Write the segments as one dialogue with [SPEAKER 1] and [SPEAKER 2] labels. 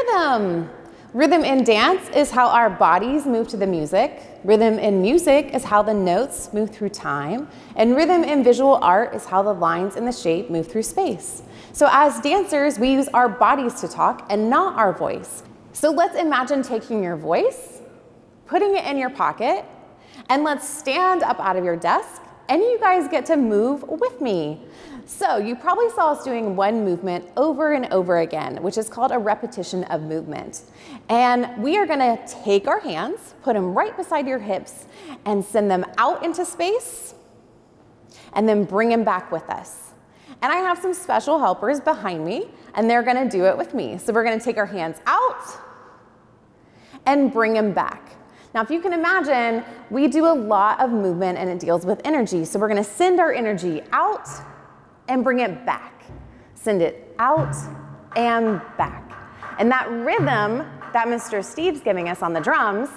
[SPEAKER 1] rhythm. Rhythm in dance is how our bodies move to the music. Rhythm in music is how the notes move through time. And rhythm in visual art is how the lines and the shape move through space. So as dancers, we use our bodies to talk and not our voice. So let's imagine taking your voice, putting it in your pocket, and let's stand up out of your desk, and you guys get to move with me. So you probably saw us doing one movement over and over again, which is called a repetition of movement. And we are gonna take our hands, put them right beside your hips, and send them out into space, and then bring them back with us. And I have some special helpers behind me, and they're gonna do it with me. So we're gonna take our hands out and bring them back. Now, if you can imagine, we do a lot of movement and it deals with energy. So we're gonna send our energy out and bring it back. Send it out and back. And that rhythm that Mr. Steve's giving us on the drums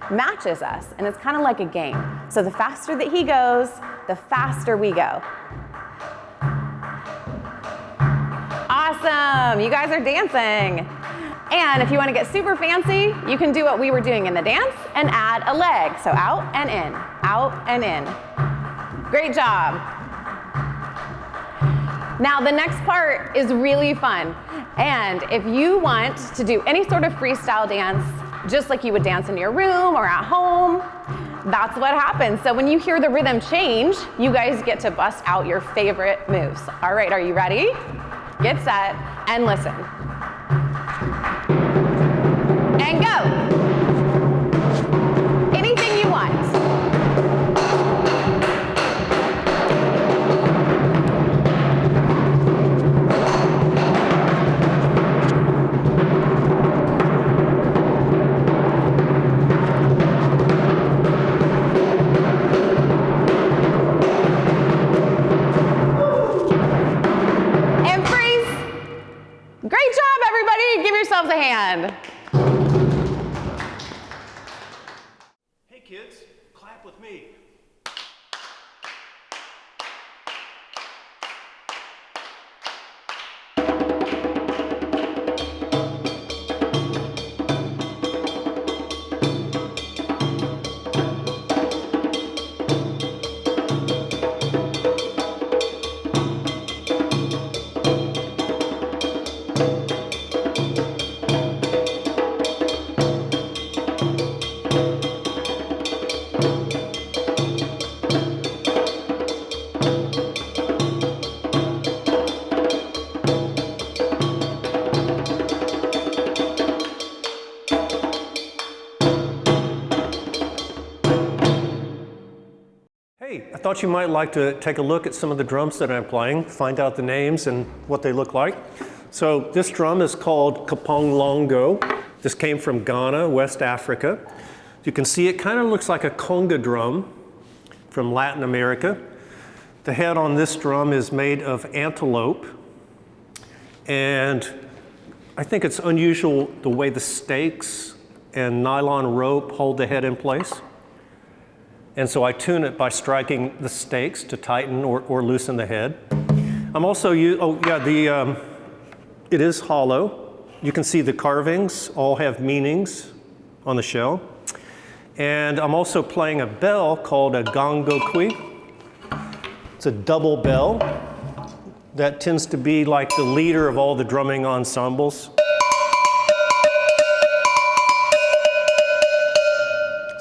[SPEAKER 1] matches us, and it's kind of like a game. So the faster that he goes, the faster we go. Awesome, you guys are dancing. And if you want to get super fancy, you can do what we were doing in the dance and add a leg. So out and in, out and in. Great job. Now the next part is really fun. And if you want to do any sort of freestyle dance, just like you would dance in your room or at home, that's what happens. So when you hear the rhythm change, you guys get to bust out your favorite moves. All right, are you ready? Get set and listen. And go. Anything you want. And freeze. Great job, everybody. Give yourselves a hand.
[SPEAKER 2] Kids, clap with me. I thought you might like to take a look at some of the drums that I'm playing, find out the names and what they look like. So this drum is called Kaponglongo. This came from Ghana, West Africa. You can see it kind of looks like a conga drum from Latin America. The head on this drum is made of antelope. And I think it's unusual the way the stakes and nylon rope hold the head in place. And so I tune it by striking the stakes to tighten or loosen the head. I'm also, it is hollow. You can see the carvings all have meanings on the shell. And I'm also playing a bell called a gongokwi. It's a double bell that tends to be like the leader of all the drumming ensembles.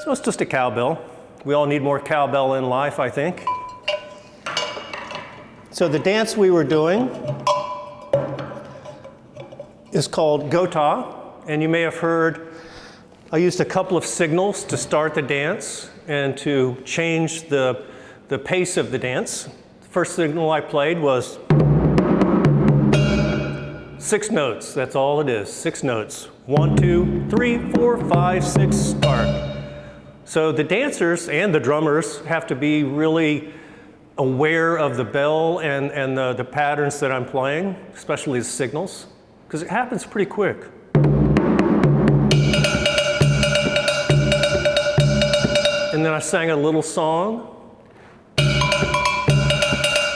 [SPEAKER 2] So it's just a cowbell. We all need more cowbell in life, I think. So the dance we were doing is called Gota, and you may have heard I used a couple of signals to start the dance and to change the pace of the dance. The first signal I played was 6 notes, that's all it is, 6 notes. 1, 2, 3, 4, 5, 6, start. So the dancers and the drummers have to be really aware of the bell and the patterns that I'm playing, especially the signals, because it happens pretty quick. And then I sang a little song.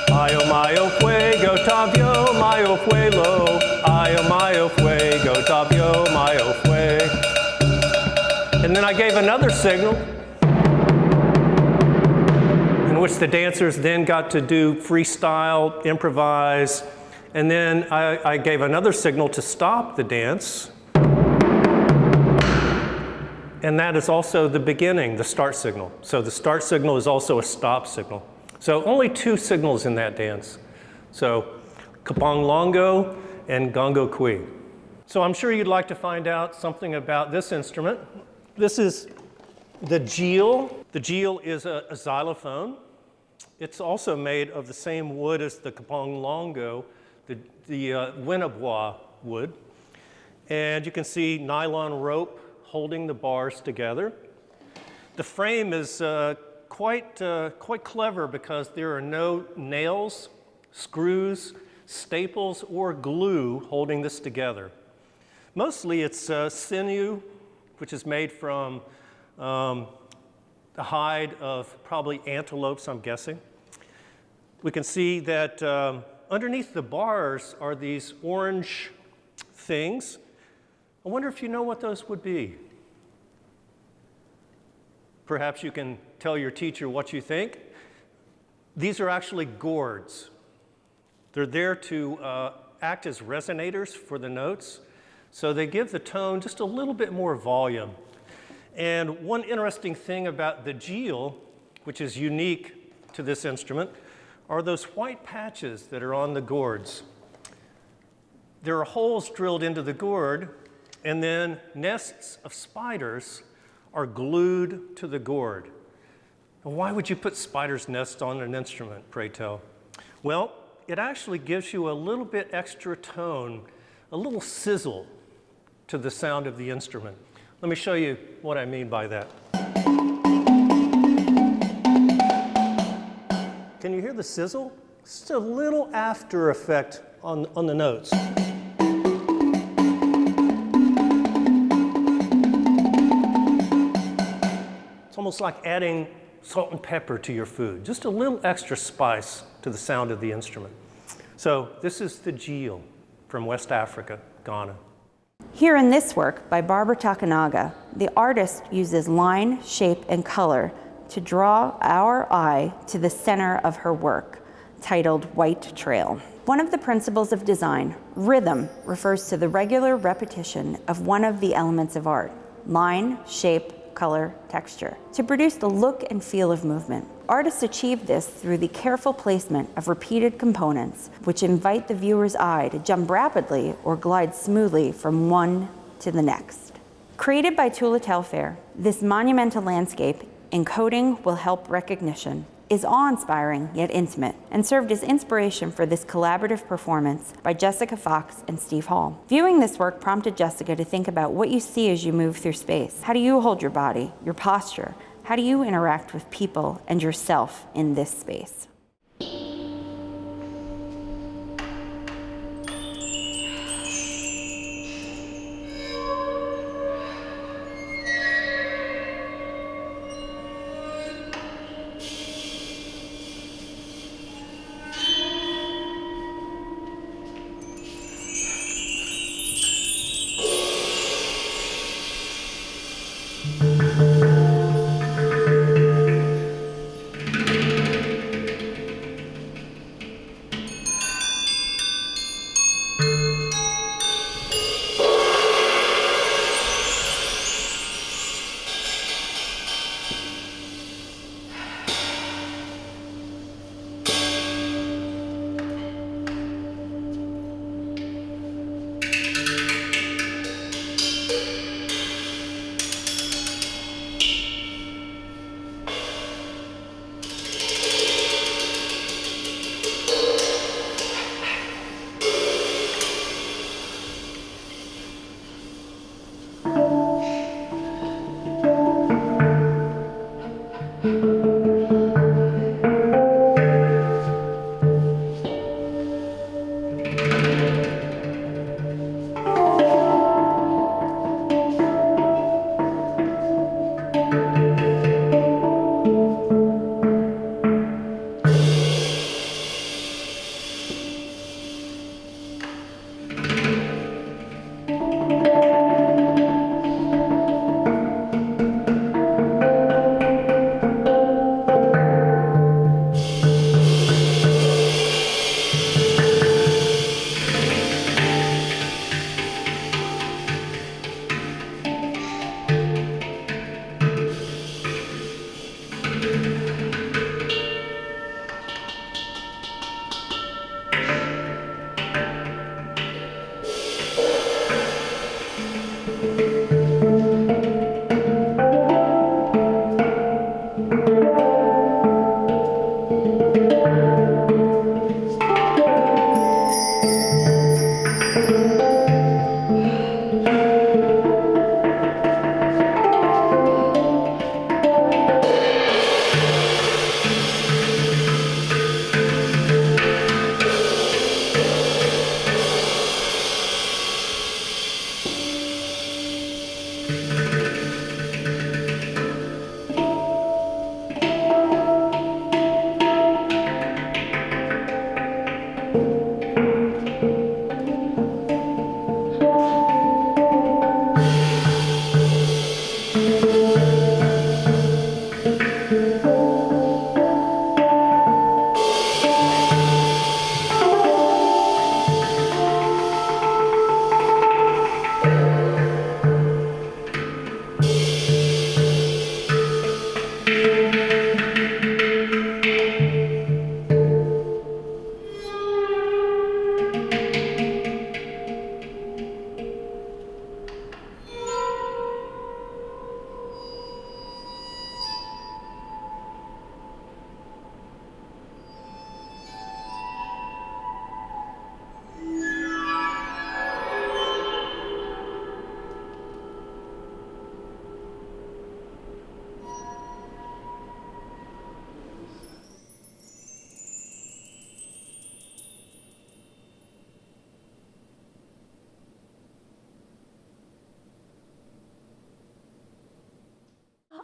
[SPEAKER 2] Ayo mayo fuego tabio, mayo fuelo. Ayo mayo fuego tabio, another signal in which the dancers then got to do freestyle, improvise, and then I gave another signal to stop the dance. And that is also the beginning, the start signal. So the start signal is also a stop signal. So only 2 signals in that dance. So Kapong Longo and Gongo Kui. So I'm sure you'd like to find out something about this instrument. This is the jeel. The jeel is a xylophone. It's also made of the same wood as the Kapong Longo, the Winnebois wood. And you can see nylon rope holding the bars together. The frame is quite clever because there are no nails, screws, staples, or glue holding this together. Mostly it's sinew, which is made from the hide of probably antelopes, I'm guessing. We can see that underneath the bars are these orange things. I wonder if you know what those would be. Perhaps you can tell your teacher what you think. These are actually gourds. They're there to act as resonators for the notes, so they give the tone just a little bit more volume. And one interesting thing about the jeel, which is unique to this instrument, are those white patches that are on the gourds. There are holes drilled into the gourd, and then nests of spiders are glued to the gourd. And why would you put spider's nests on an instrument, pray tell? Well, it actually gives you a little bit extra tone, a little sizzle to the sound of the instrument. Let me show you what I mean by that. Can you hear the sizzle? It's just a little after effect on the notes. It's almost like adding salt and pepper to your food, just a little extra spice to the sound of the instrument. So this is the jeel from West Africa, Ghana.
[SPEAKER 3] Here in this work by Barbara Takanaga, the artist uses line, shape, and color to draw our eye to the center of her work, titled White Trail. One of the principles of design, rhythm, refers to the regular repetition of one of the elements of art, line, shape, color, texture, to produce the look and feel of movement. Artists achieve this through the careful placement of repeated components, which invite the viewer's eye to jump rapidly or glide smoothly from one to the next. Created by Tula Telfair, this monumental landscape, encoding will help recognition, is awe-inspiring yet intimate, and served as inspiration for this collaborative performance by Jessica Fox and Steve Hall. Viewing this work prompted Jessica to think about what you see as you move through space. How do you hold your body, your posture? How do you interact with people and yourself in this space?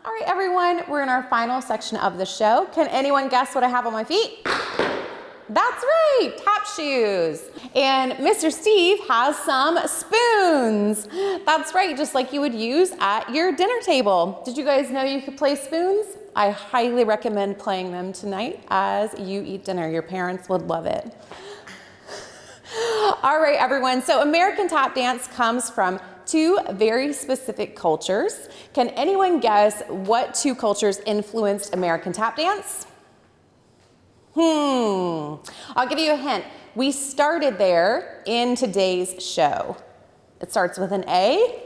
[SPEAKER 1] All right, everyone, we're in our final section of the show. Can anyone guess what I have on my feet? That's right, tap shoes. And Mr. Steve has some spoons. That's right, just like you would use at your dinner table. Did you guys know you could play spoons? I highly recommend playing them tonight as you eat dinner. Your parents would love it. All right, everyone, so American tap dance comes from two very specific cultures. Can anyone guess what two cultures influenced American tap dance? I'll give you a hint. We started there in today's show. It starts with an A.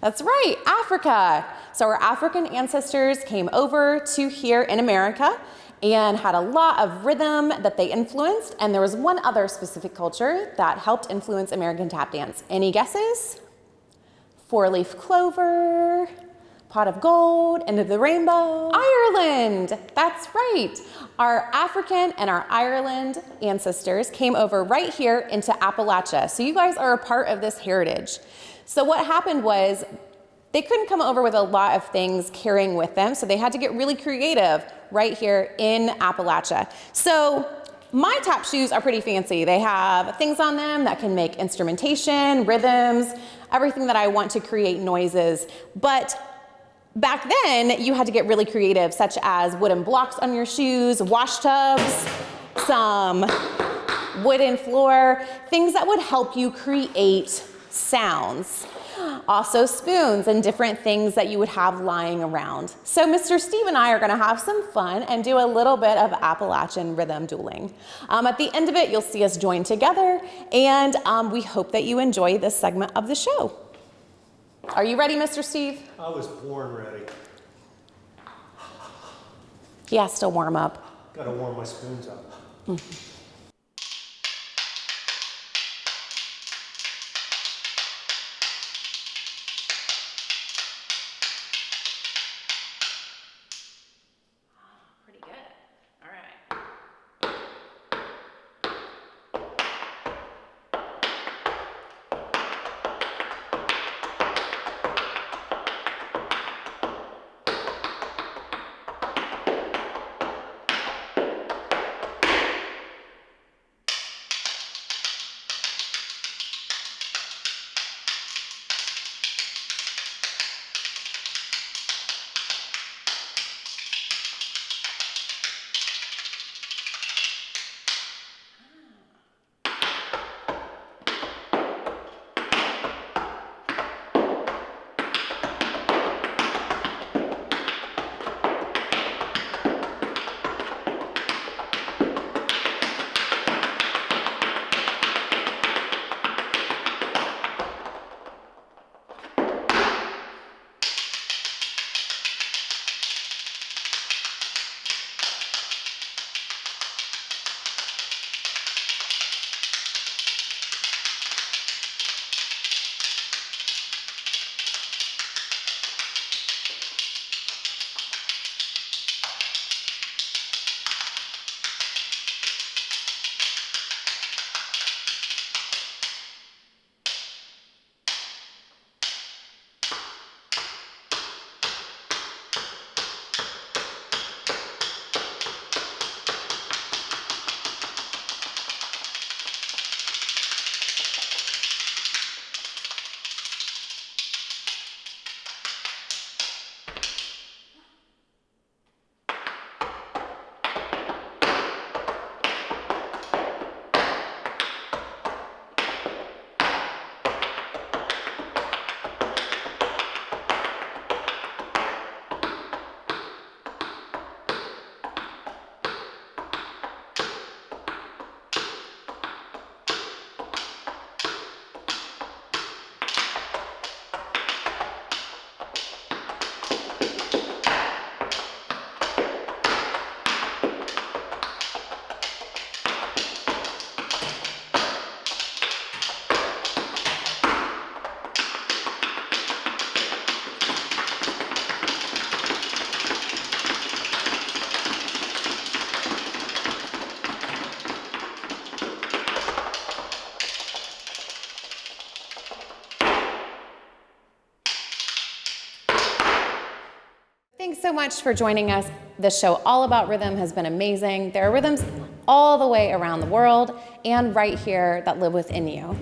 [SPEAKER 1] That's right, Africa. So our African ancestors came over to here in America and had a lot of rhythm that they influenced, and there was one other specific culture that helped influence American tap dance. Any guesses? Four-leaf clover, pot of gold, end of the rainbow. Ireland, that's right. Our African and our Ireland ancestors came over right here into Appalachia. So you guys are a part of this heritage. So what happened was they couldn't come over with a lot of things carrying with them, so they had to get really creative right here in Appalachia. So my tap shoes are pretty fancy. They have things on them that can make instrumentation, rhythms, everything that I want to create noises. But back then, you had to get really creative, such as wooden blocks on your shoes, wash tubs, some wooden floor, things that would help you create sounds. Also spoons and different things that you would have lying around. So Mr. Steve and I are gonna have some fun and do a little bit of Appalachian rhythm dueling. At the end of it, you'll see us join together, and we hope that you enjoy this segment of the show. Are you ready, Mr. Steve?
[SPEAKER 2] I was born ready.
[SPEAKER 1] He has to warm up.
[SPEAKER 2] Gotta warm my spoons up.
[SPEAKER 1] Pretty good. All right. so much for joining us. The show all about rhythm has been amazing. There are rhythms all the way around the world and right here that live within you.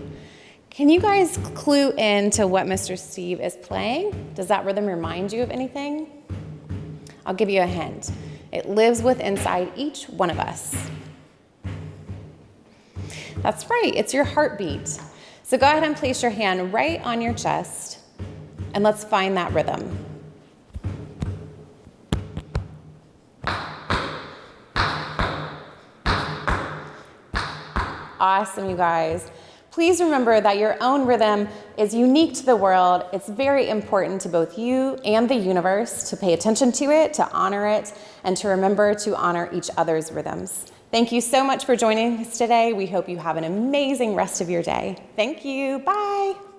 [SPEAKER 1] Can you guys clue in to what Mr. Steve is playing? Does that rhythm remind you of anything? I'll give you a hint. It lives inside each one of us. That's right, it's your heartbeat. So go ahead and place your hand right on your chest and let's find that rhythm. Awesome, you guys. Please remember that your own rhythm is unique to the world. It's very important to both you and the universe to pay attention to it, to honor it, and to remember to honor each other's rhythms. Thank you so much for joining us today. We hope you have an amazing rest of your day. Thank you. Bye.